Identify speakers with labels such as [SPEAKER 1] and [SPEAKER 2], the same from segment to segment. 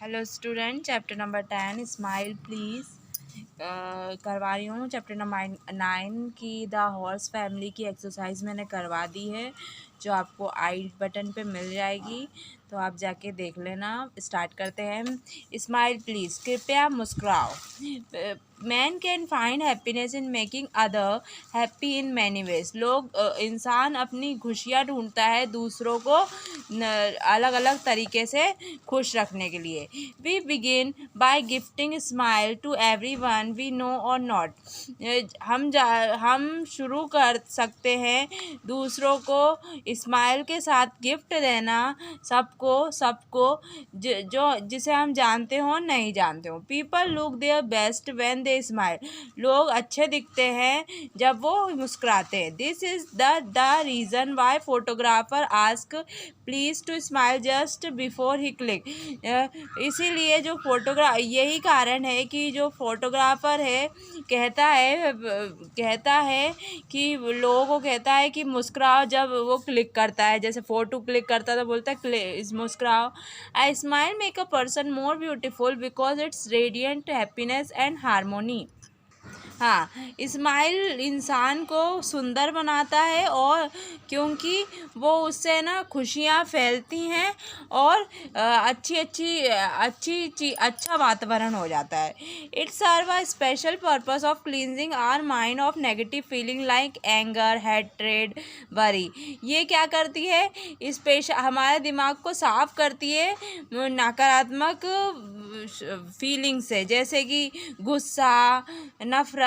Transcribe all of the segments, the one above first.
[SPEAKER 1] Hello student, chapter number 10 smile please करवा रही हूँ। चैप्टर नंबर 9 की द हॉर्स फैमिली की एक्सरसाइज मैंने करवा दी है, जो आपको आई बटन पे मिल जाएगी, तो आप जाके देख लेना। स्टार्ट करते हैं। स्माइल प्लीज़, कृपया मुस्कुराओ। Man can find happiness in making other happy in many ways. इंसान अपनी खुशियाँ ढूंढता है दूसरों को अलग अलग तरीके से खुश रखने के लिए। We begin by gifting smile to everyone we know or not. हम शुरू कर सकते हैं दूसरों को स्माइल के साथ गिफ्ट देना, सबको जो जिसे हम जानते हो नहीं जानते हो। People look their best when they smile. लोग अच्छे दिखते हैं जब वो मुस्कुराते हैं। This is the reason why photographer ask please to smile just before he click. इसीलिए यही कारण है कि जो फोटोग्राफर है कहता है कि लोगों को कहता है कि मुस्कुराओ जब वो क्लिक करता है। जैसे फ़ोटो क्लिक करता है तो बोलता है मुस्कुराओ। I smile make a person more beautiful because it's radiant happiness and harmony. हाँ, स्माइल इंसान को सुंदर बनाता है, और क्योंकि वो उससे ना खुशियाँ फैलती हैं और अच्छा वातावरण हो जाता है। It serve a special purpose of cleansing our mind of negative feeling like anger, hatred, worry. ये क्या करती है? स्पेशल हमारे दिमाग को साफ करती है नकारात्मक फीलिंग से, जैसे कि गुस्सा, नफरत,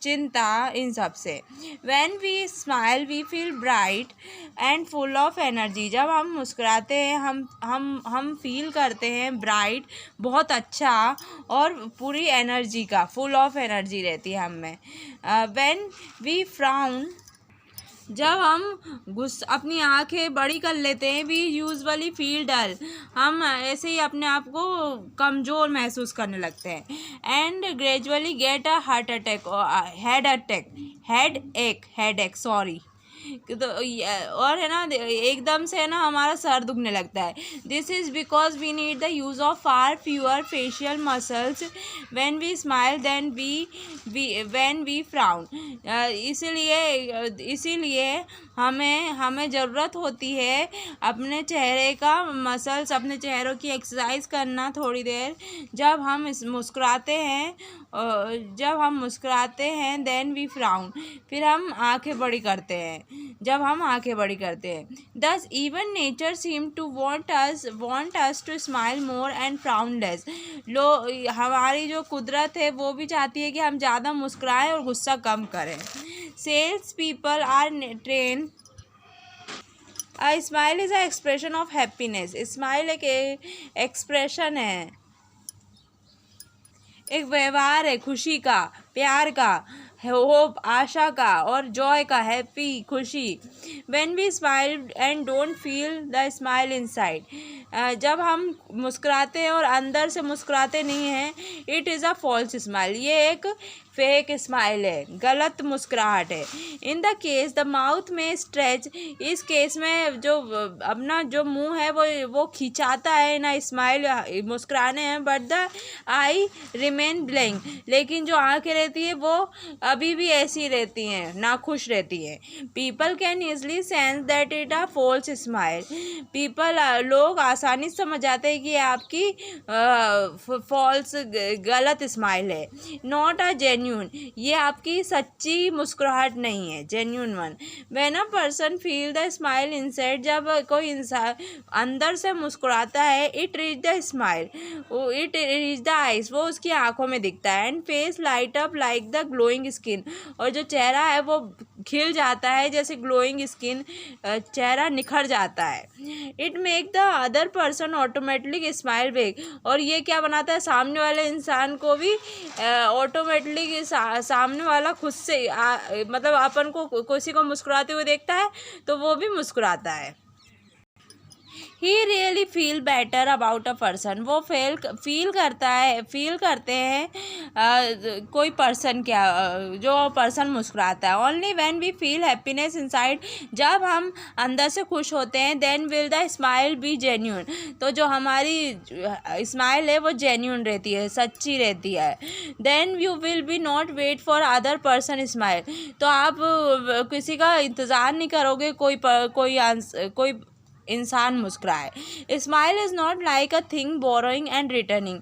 [SPEAKER 1] चिंता, इन सब से। When we smile we feel bright and full of energy। जब हम मुस्कुराते हैं हम फील करते हैं ब्राइट, बहुत अच्छा, और पूरी एनर्जी का फुल ऑफ एनर्जी रहती है हम में। When we frown, जब हम अपनी आंखें बड़ी कर लेते हैं, वी यूजुअली फील डल। हम ऐसे ही अपने आप को कमज़ोर महसूस करने लगते हैं। And gradually get a head एक सॉरी। तो और है ना, एकदम से है ना हमारा सर दुखने लगता है। This is because we need the use of far fewer facial muscles when we smile than when we frown. इसीलिए हमें ज़रूरत होती है अपने चेहरे का मसल्स, अपने चेहरों की एक्सरसाइज करना थोड़ी देर जब हम मुस्कुराते हैं देन वी फ्राउन। फिर हम आंखें बड़ी करते हैं जब हम आंखें बड़ी करते हैं। Thus even nature seem to want us to smile more and frown less. हमारी जो कुदरत है वो भी चाहती है कि हम ज़्यादा मुस्कुराएं और गुस्सा कम करें। Sales people are train. A smile is an expression of happiness। Smile एक एक्सप्रेशन है, एक व्यवहार है खुशी का, प्यार का, होप आशा का, और जॉय का, हैप्पी खुशी। When we smile and don't feel the smile inside. जब हम मुस्कुराते हैं और अंदर से मुस्कुराते नहीं हैं, it is a false smile. ये एक फेक स्माइल है, गलत मुस्कुराहट है। In the case the mouth may stretch. इस केस में जो अपना जो मुंह है वो खिंचाता है ना स्माइल मुस्कुराने हैं, but the I remain blank. लेकिन जो आंखें रहती है वो अभी भी ऐसी रहती हैं, नाखुश रहती हैं। People can easily sense that it a false smile. लोग आसानी से समझ जाते हैं कि आपकी फॉल्स गलत स्माइल है। Not a genuine. ये आपकी सच्ची मुस्कुराहट नहीं है, genuine one. When a person feel the smile inside. जब कोई इंसान अंदर से मुस्कुराता है, it reach the smile, it reach the eyes, वो उसकी आंखों में दिखता है। And face light up like the glowing skin. और जो चेहरा है वो खिल जाता है जैसे ग्लोइंग स्किन, चेहरा निखर जाता है। It make the other person automatically smile back. और ये क्या बनाता है, सामने वाले इंसान को भी ऑटोमेटिकली सामने वाला खुद से मतलब अपन को किसी को मुस्कुराते हुए देखता है तो वो भी मुस्कुराता है। He really feel better about a person, वो फील करते हैं कोई पर्सन क्या जो पर्सन मुस्कुराता है। Only when we feel happiness inside, जब हम अंदर से खुश होते हैं, then will the smile be genuine, तो जो हमारी स्माइल है वो जेन्यून रहती है, सच्ची रहती है। Then you will be not wait for other person smile, तो आप किसी का इंतज़ार नहीं करोगे कोई इंसान मुस्कुराए। Smile is not like a thing borrowing and returning,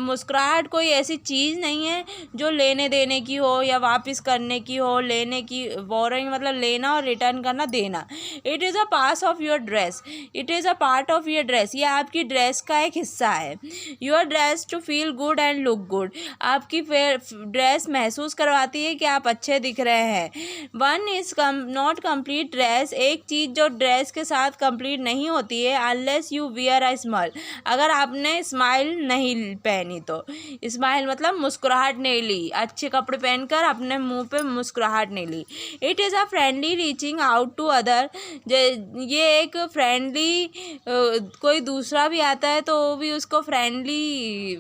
[SPEAKER 1] मुस्कुराहट कोई ऐसी चीज़ नहीं है जो लेने देने की हो या वापस करने की हो। लेने की, बोरोइंग मतलब लेना और रिटर्न करना, देना। It is a part of your dress, it is a part of your dress, ये आपकी ड्रेस का एक हिस्सा है। Your dress to feel good and look good, आपकी ड्रेस महसूस करवाती है कि आप अच्छे दिख रहे हैं। One is not complete dress, एक चीज़ जो ड्रेस के साथ कम्प्लीट नहीं होती है, unless you wear a smile, अगर आपने स्माइल नहीं पहनी तो। स्माइल मतलब मुस्कुराहट नहीं ली, अच्छे कपड़े पहनकर अपने मुंह पे मुस्कुराहट नहीं ली। It is a friendly reaching out to other, ये एक फ्रेंडली, कोई दूसरा भी आता है तो भी उसको फ्रेंडली,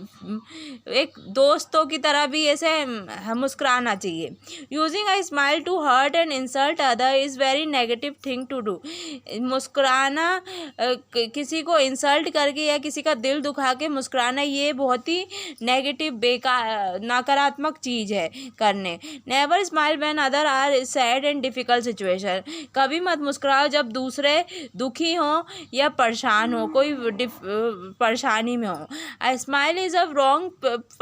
[SPEAKER 1] एक दोस्तों की तरह भी ऐसे मुस्कुराना चाहिए। Using a smile to hurt and insult other is very negative thing to do, मुस्कुराना किसी को इंसल्ट करके या किसी का दिल दुखा के मुस्कुराना, ये बहुत ही नेगेटिव, बेकार, नकारात्मक चीज़ है करने। Never smile when other are sad and difficult situation, कभी मत मुस्कुराओ जब दूसरे दुखी हों या परेशान हो, कोई परेशानी में हो। A smile is a wrong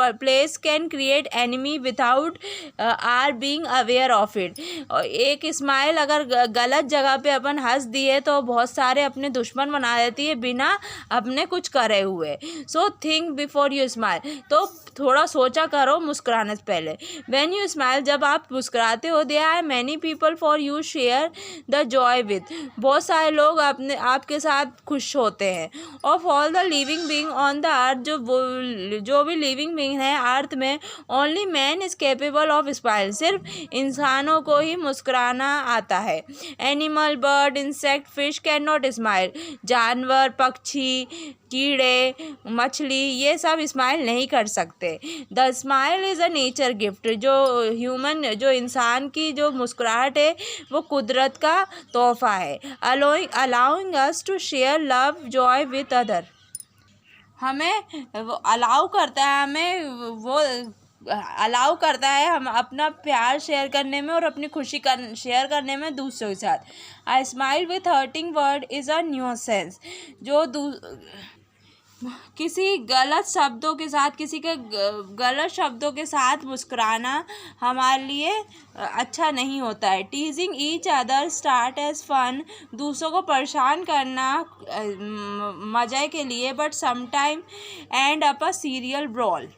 [SPEAKER 1] place can create enemy without are being aware of it, एक स्माइल अगर गलत जगह पे अपन हंस दिए तो बहुत सारे अपने दुश्मन बना देती है बिना अपने कुछ करे हुए। So think before you smile, तो थोड़ा सोचा करो मुस्कुराने से पहले। व्हेन यू स्माइल, जब आप मुस्कुराते हो, there are many people for you share the joy with, बहुत सारे लोग आपके साथ खुश होते हैं। Of all the living being on the earth, जो भी लिविंग बीइंग है अर्थ में, only man is capable of smile, सिर्फ इंसानों को ही मुस्कुराना आता है। Animal, bird, insect, fish can not smile, जानवर, पक्षी, कीड़े, मछली, ये सब स्माइल नहीं कर सकते। The smile is a nature gift, जो इंसान की जो मुस्कुराहट है वो कुदरत का तोहफा है। Allowing us to share love joy with other, हमें अलाउ करता है हम अपना प्यार शेयर करने में और अपनी खुशी शेयर करने में दूसरों के साथ। आई smile with hurting word is a nuisance, जो किसी गलत शब्दों के साथ मुस्कुराना हमारे लिए अच्छा नहीं होता है। Teasing each other start as fun, दूसरों को परेशान करना मज़े के लिए, but sometime end up a serial brawl,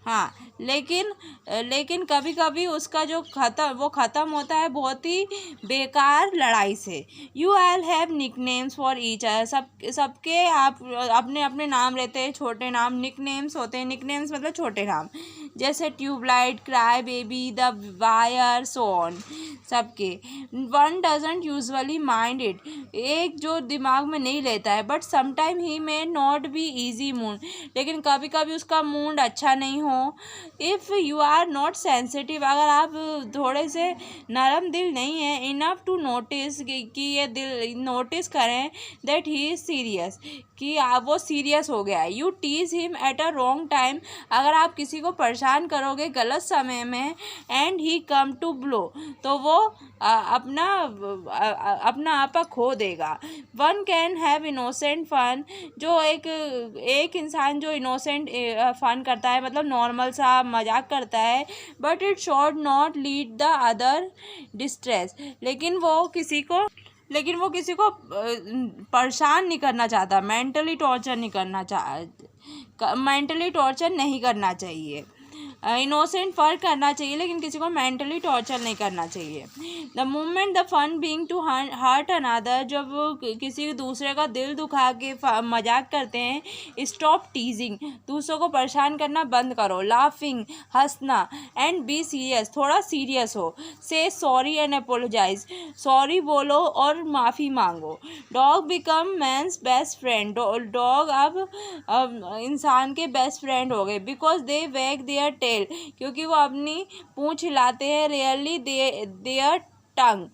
[SPEAKER 1] हाँ, लेकिन कभी कभी उसका जो ख़त्म होता है बहुत ही बेकार लड़ाई से। You all have nicknames for each other, सबके आप अपने अपने नाम रहते हैं, छोटे नाम निकनेम्स होते हैं। निकनेम्स मतलब छोटे नाम, जैसे tubelight, cry baby, the wire, so on, सबके। One doesn't usually mind it, एक जो दिमाग में नहीं लेता है, but sometime he may not be easy mood, लेकिन कभी कभी उसका मूड अच्छा नहीं हो। If you are not sensitive, अगर आप थोड़े से नरम दिल नहीं है, इनफ टू नोटिस, कि ये दिल नोटिस करें दैट ही इज़ सीरियस, कि वो सीरियस हो गया है। You tease him at a wrong time, अगर आप किसी को परेशान करोगे गलत समय में, and he come to blow, तो वो अपना आपा खो देगा। One can have innocent fun, जो एक इंसान जो इनोसेंट फन करता है, मतलब नॉर्मल सा मजाक करता है, but it should not lead the other distress, लेकिन वो किसी को परेशान नहीं करना चाहता, मेंटली टॉर्चर नहीं करना चाहिए। इनोसेंट फर्क करना चाहिए, लेकिन किसी को मेंटली टॉर्चर नहीं करना चाहिए। The moment the fun being to hurt another, जब किसी दूसरे का दिल दुखा के मजाक करते हैं। स्टॉप टीजिंग, दूसरों को परेशान करना बंद करो। लाफिंग, हंसना। एंड बी सीरियस, थोड़ा सीरियस हो। से सॉरी एंड अपोलोजाइज, सॉरी बोलो और माफ़ी मांगो। Dog become man's best friend, dog अब इंसान के बेस्ट फ्रेंड हो गए। बिकॉज दे वैग देयर टेल, क्योंकि वो अपनी पूंछ हिलाते हैं। रेयरली देयर टंग,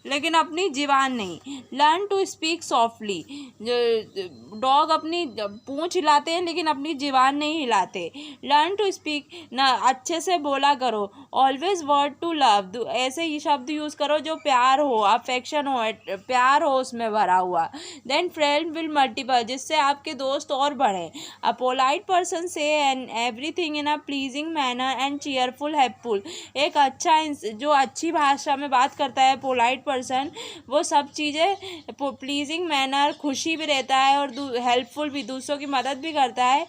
[SPEAKER 1] लेकिन अपनी ज़बान नहीं। Learn to speak softly, dog अपनी पूंछ हिलाते हैं लेकिन अपनी ज़बान नहीं हिलाते। लर्न टू स्पीक, ना अच्छे से बोला करो। ऑलवेज वर्ड टू लव, ऐसे ही शब्द यूज़ करो जो प्यार हो, अफेक्शन हो, प्यार हो उसमें भरा हुआ। देन फ्रेंड विल मल्टीपल, जिससे आपके दोस्त और बढ़ें। अ पोलाइट पर्सन से and everything in a pleasing manner and cheerful helpful, एक अच्छा जो अच्छी भाषा में बात करता है पोलाइट पर्सन, वो सब चीज़ें प्लीजिंग मैनर, खुशी भी रहता है और हेल्पफुल भी, दूसरों की मदद भी करता है।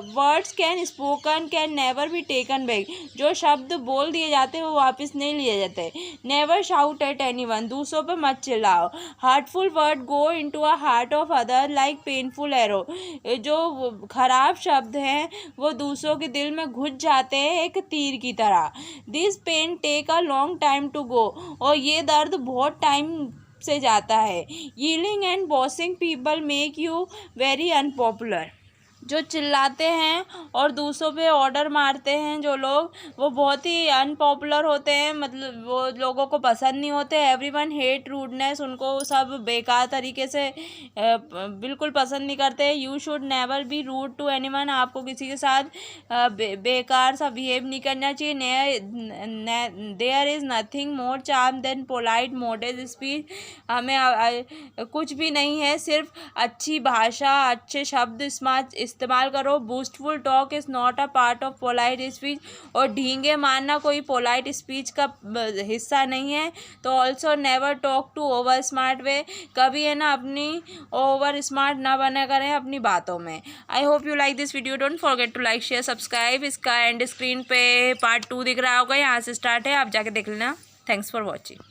[SPEAKER 1] Words can spoken can never be taken back, जो शब्द बोल दिए जाते हैं वो वापस नहीं लिए जाते। नेवर शाउट एट एनीवन, दूसरों पर मत चिल्लाओ। Heartful word go into a heart of other like painful arrow, जो खराब शब्द हैं वो दूसरों के दिल में घुस जाते हैं एक तीर की तरह। This pain take a long time to go, और ये दर्द बहुत टाइम से जाता है। Yelling and bossing people make you very unpopular, जो चिल्लाते हैं और दूसरों पे ऑर्डर मारते हैं जो लोग, वो बहुत ही अनपॉपुलर होते हैं, मतलब वो लोगों को पसंद नहीं होते। एवरीवन हेट रूडनेस, उनको सब बेकार तरीके से बिल्कुल पसंद नहीं करते। You should never be rude to anyone, आपको किसी के साथ बेकार सा बिहेव नहीं करना चाहिए। There is nothing more charm than polite modest speech, हमें कुछ भी नहीं है, सिर्फ अच्छी भाषा, अच्छे शब्द इस्तेमाल करो। Boastful talk is not a part of polite speech, और ढींगे मारना कोई पोलाइट स्पीच का हिस्सा नहीं है। तो also never talk to over smart way, कभी है ना अपनी ओवर स्मार्ट ना बना करें अपनी बातों में। I hope you like this video, don't forget to like share subscribe. इसका एंड स्क्रीन पे पार्ट 2 दिख रहा होगा, यहाँ से स्टार्ट है, आप जाके देख लेना। Thanks for watching.